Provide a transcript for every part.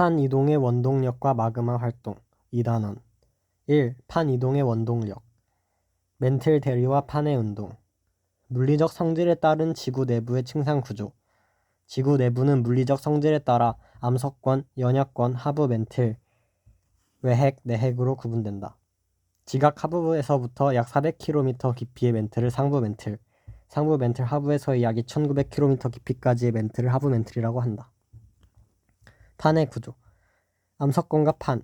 판 이동의 원동력과 마그마 활동 2단원 1. 판 이동의 원동력 멘틀 대류와 판의 운동 물리적 성질에 따른 지구 내부의 층상 구조 지구 내부는 물리적 성질에 따라 암석권, 연약권, 하부 멘틀, 외핵, 내핵으로 구분된다. 지각 하부에서부터 약 400km 깊이의 멘틀을 상부 멘틀, 상부 멘틀 하부에서의 약 2900km 깊이까지의 멘틀을 하부 멘틀이라고 한다. 판의 구조 암석권과 판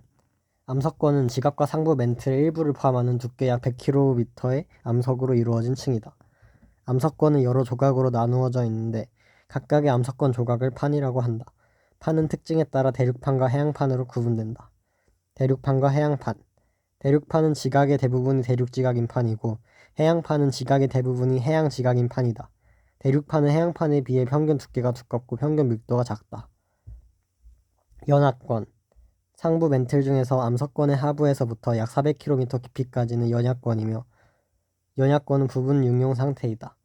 암석권은 지각과 상부 멘틀의 일부를 포함하는 두께 약 100km의 암석으로 이루어진 층이다. 암석권은 여러 조각으로 나누어져 있는데 각각의 암석권 조각을 판이라고 한다. 판은 특징에 따라 대륙판과 해양판으로 구분된다. 대륙판과 해양판 대륙판은 지각의 대부분이 대륙지각인 판이고 해양판은 지각의 대부분이 해양지각인 판이다. 대륙판은 해양판에 비해 평균 두께가 두껍고 평균 밀도가 작다. 연합권 상부 멘틀 중에서 암석권의 하부에서부터 약 400km 깊이까지는 연약권이며 연약권은 부분 융용 상태이다.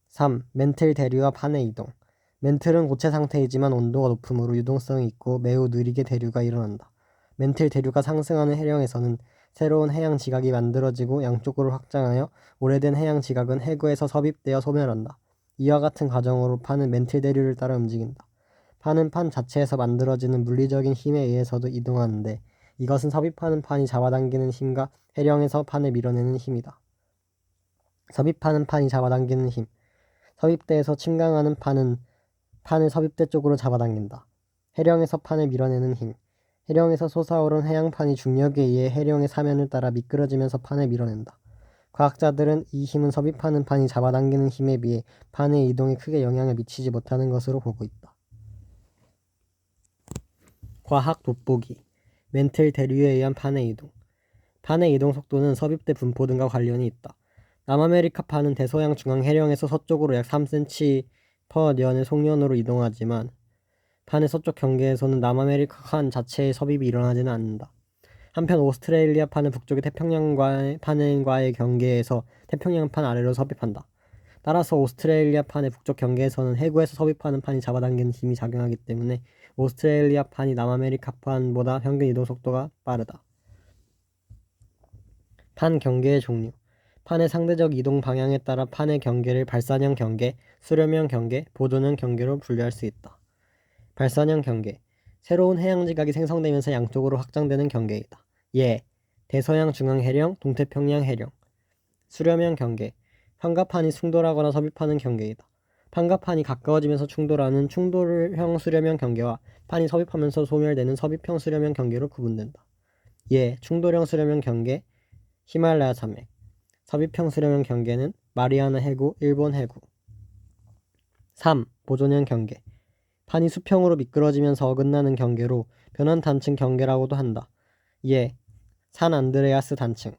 3. 멘틀 대류와 판의 이동 멘틀은 고체 상태이지만 온도가 높음으로 유동성이 있고 매우 느리게 대류가 일어난다. 멘틀 대류가 상승하는 해령에서는 새로운 해양 지각이 만들어지고 양쪽으로 확장하여 오래된 해양 지각은 해구에서 섭입되어 소멸한다. 이와 같은 과정으로 판은 멘틀 대류를 따라 움직인다. 판은 판 자체에서 만들어지는 물리적인 힘에 의해서도 이동하는데 이것은 섭입하는 판이 잡아당기는 힘과 해령에서 판을 밀어내는 힘이다. 섭입하는 판이 잡아당기는 힘 섭입대에서 침강하는 판은 판을 섭입대 쪽으로 잡아당긴다. 해령에서 판을 밀어내는 힘 해령에서 솟아오른 해양판이 중력에 의해 해령의 사면을 따라 미끄러지면서 판을 밀어낸다. 과학자들은 이 힘은 섭입하는 판이 잡아당기는 힘에 비해 판의 이동에 크게 영향을 미치지 못하는 것으로 보고 있다. 과학 돋보기 멘틀 대류에 의한 판의 이동 판의 이동 속도는 섭입대 분포 등과 관련이 있다. 남아메리카 판은 대서양 중앙 해령에서 서쪽으로 약 3cm/년의 속년으로 이동하지만 판의 서쪽 경계에서는 남아메리카 판 자체의 섭입이 일어나지는 않는다. 한편 오스트레일리아 판은 북쪽의 태평양과의 판과의 경계에서 태평양판 아래로 섭입한다. 따라서 오스트레일리아 판의 북쪽 경계에서는 해구에서 섭입하는 판이 잡아당기는 힘이 작용하기 때문에 오스트레일리아 판이 남아메리카 판보다 평균 이동 속도가 빠르다. 판 경계의 종류 판의 상대적 이동 방향에 따라 판의 경계를 발산형 경계, 수렴형 경계, 보존형 경계로 분류할 수 있다. 발산형 경계 새로운 해양지각이 생성되면서 양쪽으로 확장되는 경계이다. 예, 대서양 중앙 해령, 동태평양 해령. 수렴형 경계 판과 판이 충돌하거나 섭입하는 경계이다. 판과 판이 가까워지면서 충돌하는 충돌형 수렴형 경계와 판이 섭입하면서 소멸되는 섭입형 수렴형 경계로 구분된다. 예, 충돌형 수렴형 경계 히말라야 산맥 섭입형 수렴형 경계는 마리아나 해구, 일본 해구. 3. 보존형 경계 판이 수평으로 미끄러지면서 어긋나는 경계로 변환 단층 경계라고도 한다. 예, 산 안드레아스 단층.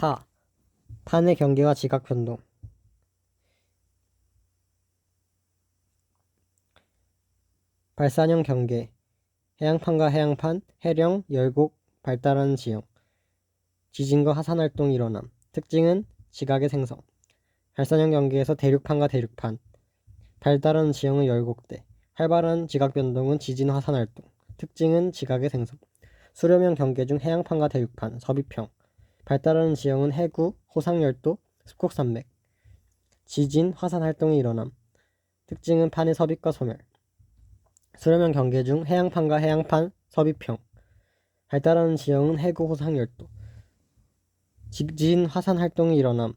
4. 판의 경계와 지각 변동 발산형 경계 해양판과 해양판, 해령, 열곡, 발달하는 지형 지진과 하산활동 일어남 특징은 지각의 생성 발산형 경계에서 대륙판과 대륙판 발달하는 지형은 열곡대 활발한 지각 변동은 지진 화산활동 특징은 지각의 생성 수렴형 경계 중 해양판과 대륙판 섭입형 발달하는 지형은 해구, 호상열도, 습곡산맥 지진, 화산활동이 일어남 특징은 판의 섭입과 소멸 수렴형 경계 중 해양판과 해양판 섭입형 발달하는 지형은 해구, 호상열도 지진, 화산활동이 일어남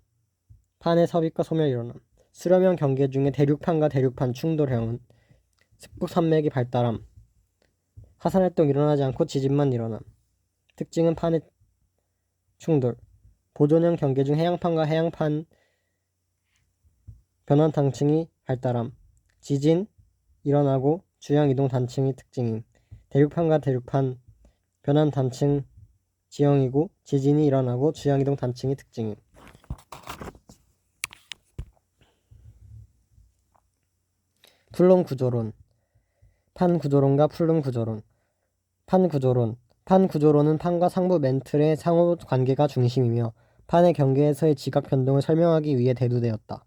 판의 섭입과 소멸 일어남 수렴형 경계 중에 대륙판과 대륙판 충돌형은 습곡산맥이 발달함 화산활동 일어나지 않고 지진만 일어남 특징은 판의 충돌 보존형 경계 중 해양판과 해양판 변환 단층이 발달함 지진 일어나고 주양 이동 단층이 특징임 대륙판과 대륙판 변환 단층 지형이고 지진이 일어나고 주양 이동 단층이 특징임 풀론 구조론 판 구조론과 풀론 구조론 판 구조론은 판과 상부 멘틀의 상호 관계가 중심이며 판의 경계에서의 지각 변동을 설명하기 위해 대두되었다.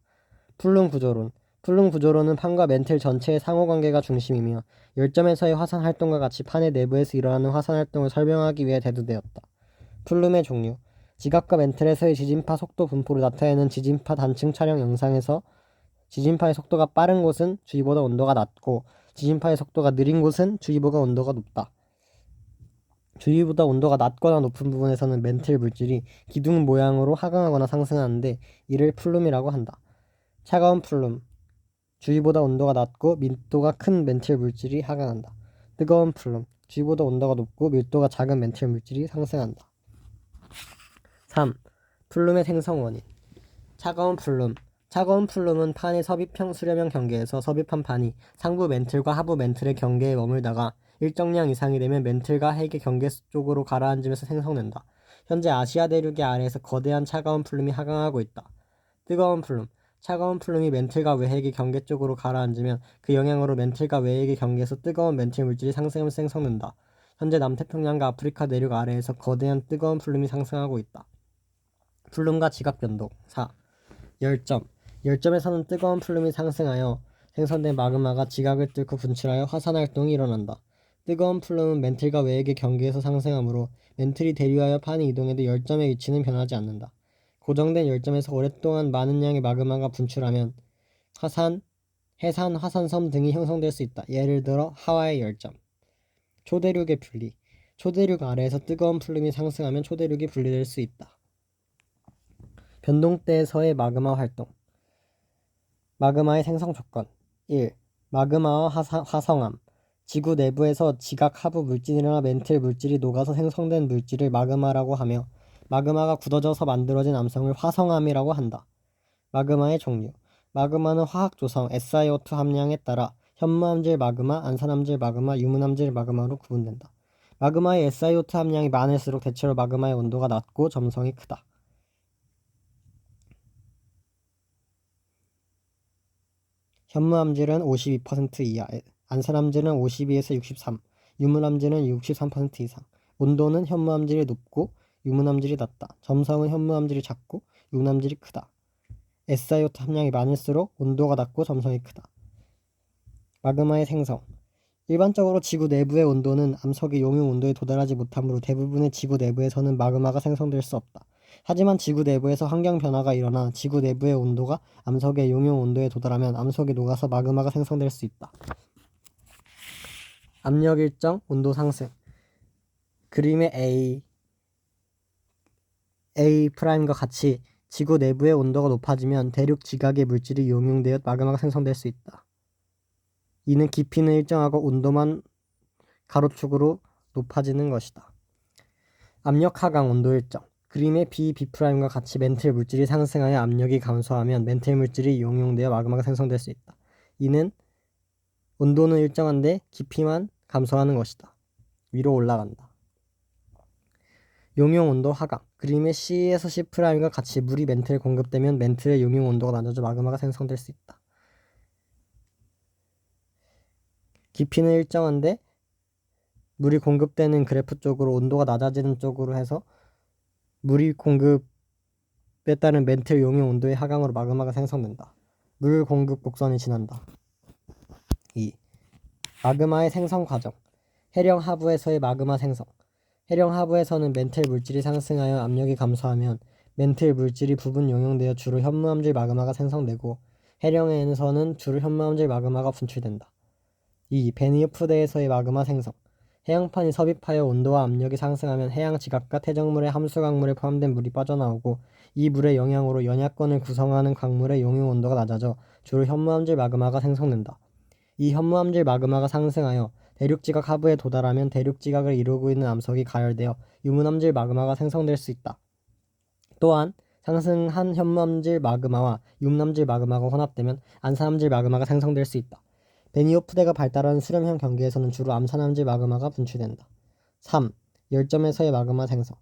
플룸 구조론. 플룸 구조론은 판과 멘틀 전체의 상호관계가 중심이며 열점에서의 화산 활동과 같이 판의 내부에서 일어나는 화산 활동을 설명하기 위해 대두되었다. 플룸의 종류. 지각과 멘틀에서의 지진파 속도 분포를 나타내는 지진파 단층 촬영 영상에서 지진파의 속도가 빠른 곳은 주위보다 온도가 낮고 지진파의 속도가 느린 곳은 주위보다 온도가 높다. 주위보다 온도가 낮거나 높은 부분에서는 멘틀 물질이 기둥 모양으로 하강하거나 상승하는데 이를 플룸이라고 한다. 차가운 플룸. 주위보다 온도가 낮고 밀도가 큰 멘틀 물질이 하강한다. 뜨거운 플룸. 주위보다 온도가 높고 밀도가 작은 멘틀 물질이 상승한다. 3. 플룸의 생성 원인. 차가운 플룸. 차가운 플룸은 판의 섭입형 수렴형 경계에서 섭입한 판이 상부 멘틀과 하부 멘틀의 경계에 머물다가 일정량 이상이 되면 멘틀과 핵의 경계 쪽으로 가라앉으면서 생성된다. 현재 아시아 대륙의 아래에서 거대한 차가운 플룸이 하강하고 있다. 뜨거운 플룸. 차가운 플룸이 멘틀과 외핵의 경계 쪽으로 가라앉으면 그 영향으로 멘틀과 외핵의 경계에서 뜨거운 멘틀 물질이 상승하면서 생성된다. 현재 남태평양과 아프리카 내륙 아래에서 거대한 뜨거운 플룸이 상승하고 있다. 플룸과 지각 변동. 4. 열점. 열점에서는 뜨거운 플룸이 상승하여 생성된 마그마가 지각을 뚫고 분출하여 화산 활동이 일어난다. 뜨거운 플룸은 멘틀과 외핵의 경계에서 상승하므로 멘틀이 대류하여 판이 이동해도 열점의 위치는 변하지 않는다. 고정된 열점에서 오랫동안 많은 양의 마그마가 분출하면 화산, 해산, 화산섬 등이 형성될 수 있다. 예를 들어 하와이 열점. 초대륙의 분리. 초대륙 아래에서 뜨거운 플룸이 상승하면 초대륙이 분리될 수 있다. 변동대에서의 마그마 활동. 마그마의 생성 조건. 1. 마그마와 화성암. 지구 내부에서 지각 하부 물질이나 멘틀 물질이 녹아서 생성된 물질을 마그마라고 하며 마그마가 굳어져서 만들어진 암석을 화성암이라고 한다. 마그마의 종류. 마그마는 화학 조성 SiO2 함량에 따라 현무암질 마그마, 안산암질 마그마, 유문암질 마그마로 구분된다. 마그마의 SiO2 함량이 많을수록 대체로 마그마의 온도가 낮고 점성이 크다. 현무암질은 52% 이하, 안산암질은 52에서 63, 유문암질은 63% 이상. 온도는 현무암질이 높고 유문암질이 낮다. 점성은 현무암질이 작고 유문암질이 크다. SiO2 함량이 많을수록 온도가 낮고 점성이 크다. 마그마의 생성. 일반적으로 지구 내부의 온도는 암석의 용융 온도에 도달하지 못하므로 대부분의 지구 내부에서는 마그마가 생성될 수 없다. 하지만 지구 내부에서 환경 변화가 일어나 지구 내부의 온도가 암석의 용융 온도에 도달하면 암석이 녹아서 마그마가 생성될 수 있다. 압력 일정, 온도 상승. 그림의 A'과 같이 지구 내부의 온도가 높아지면 대륙 지각의 물질이 용융되어 마그마가 생성될 수 있다. 이는 깊이는 일정하고 온도만 가로축으로 높아지는 것이다. 압력 하강 온도 일정. 그림의 B'과 같이 멘틀 물질이 상승하여 압력이 감소하면 멘틀 물질이 용융되어 마그마가 생성될 수 있다. 이는 온도는 일정한데 깊이만 감소하는 것이다. 위로 올라간다. 용융 온도 하강. 그림의 C에서 C'과 같이 물이 멘틀에 공급되면 멘틀의 용융 온도가 낮아져 마그마가 생성될 수 있다. 깊이는 일정한데 물이 공급되는 그래프 쪽으로 온도가 낮아지는 쪽으로 해서 물이 공급에 따른 멘틀 용융 온도의 하강으로 마그마가 생성된다. 물 공급 곡선이 지난다. 2. 마그마의 생성 과정. 해령 하부에서의 마그마 생성. 해령 하부에서는 멘틀 물질이 상승하여 압력이 감소하면 멘틀 물질이 부분 용융되어 주로 현무암질 마그마가 생성되고 해령에서는 주로 현무암질 마그마가 분출된다. 2. 베니프대에서의 마그마 생성. 해양판이 섭입하여 온도와 압력이 상승하면 해양 지각과 퇴적물의 함수 강물에 포함된 물이 빠져나오고 이 물의 영향으로 연약권을 구성하는 강물의 용융 온도가 낮아져 주로 현무암질 마그마가 생성된다. 이 현무암질 마그마가 상승하여 대륙지각 하부에 도달하면 대륙지각을 이루고 있는 암석이 가열되어 유문암질 마그마가 생성될 수 있다. 또한 상승한 현무암질 마그마와 유문암질 마그마가 혼합되면 안산암질 마그마가 생성될 수 있다. 베니오프대가 발달하는 수렴형 경계에서는 주로 암산암질 마그마가 분출된다. 3. 열점에서의 마그마 생성.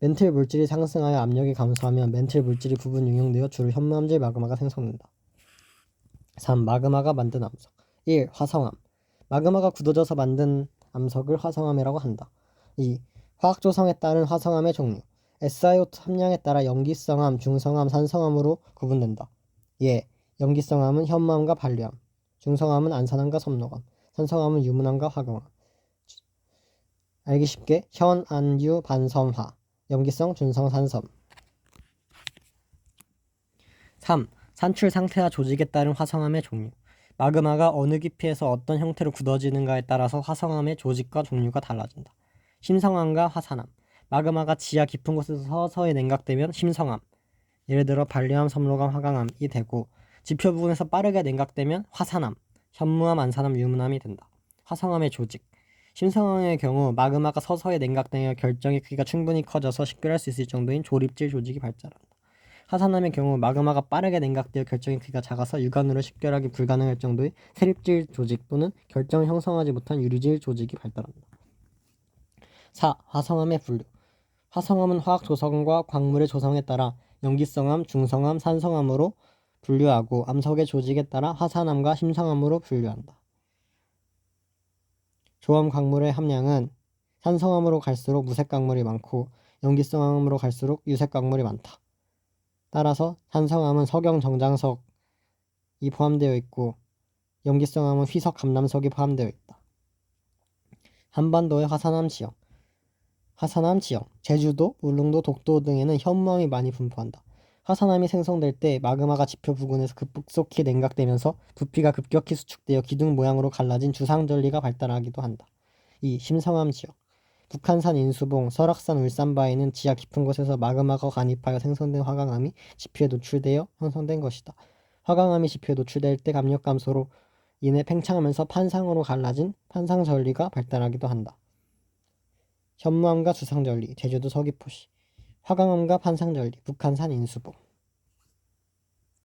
멘틀 물질이 상승하여 압력이 감소하면 멘틀 물질이 부분 용융되어 주로 현무암질 마그마가 생성된다. 3. 마그마가 만든 암석. 1. 화성암. 마그마가 굳어져서 만든 암석을 화성암이라고 한다. 2. 화학 조성에 따른 화성암의 종류. SiO2 함량에 따라 염기성암, 중성암, 산성암으로 구분된다. 예, 염기성암은 현무암과 반려암, 중성암은 안산암과 섭록암, 산성암은 유문암과 화경암. 알기 쉽게 현, 안, 유, 반섬화, 염기성, 준성, 산섬. 3. 산출 상태와 조직에 따른 화성암의 종류. 마그마가 어느 깊이에서 어떤 형태로 굳어지는가에 따라서 화성암의 조직과 종류가 달라진다. 심성암과 화산암. 마그마가 지하 깊은 곳에서 서서히 냉각되면 심성암, 예를 들어 반려암, 섭록암, 화강암이 되고, 지표 부근에서 빠르게 냉각되면 화산암, 현무암, 안산암, 유문암이 된다. 화성암의 조직. 심성암의 경우 마그마가 서서히 냉각되어 결정의 크기가 충분히 커져서 식별할 수 있을 정도인 조립질 조직이 발달한다. 화산암의 경우 마그마가 빠르게 냉각되어 결정의 크기가 작아서 육안으로 식별하기 불가능할 정도의 세립질 조직 또는 결정을 형성하지 못한 유리질 조직이 발달한다. 4. 화성암의 분류. 화성암은 화학 조성과 광물의 조성에 따라 염기성암, 중성암, 산성암으로 분류하고 암석의 조직에 따라 화산암과 심성암으로 분류한다. 조암 광물의 함량은 산성암으로 갈수록 무색 광물이 많고 염기성암으로 갈수록 유색 광물이 많다. 따라서 산성암은 석영 정장석이 포함되어 있고 염기성암은 휘석 감남석이 포함되어 있다. 한반도의 화산암 지형. 화산암 지형. 제주도, 울릉도, 독도 등에는 현무암이 많이 분포한다. 화산암이 생성될 때 마그마가 지표 부근에서 급속히 냉각되면서 부피가 급격히 수축되어 기둥 모양으로 갈라진 주상절리가 발달하기도 한다. 2. 심성암 지형. 북한산 인수봉, 설악산 울산바에는 지하 깊은 곳에서 마그마가 간입하여 생성된 화강암이 지표에 노출되어 형성된 것이다. 화강암이 지표에 노출될 때 압력 감소로 인해 팽창하면서 판상으로 갈라진 판상절리가 발달하기도 한다. 현무암과 주상절리, 제주도 서귀포시. 화강암과 판상절리, 북한산 인수봉.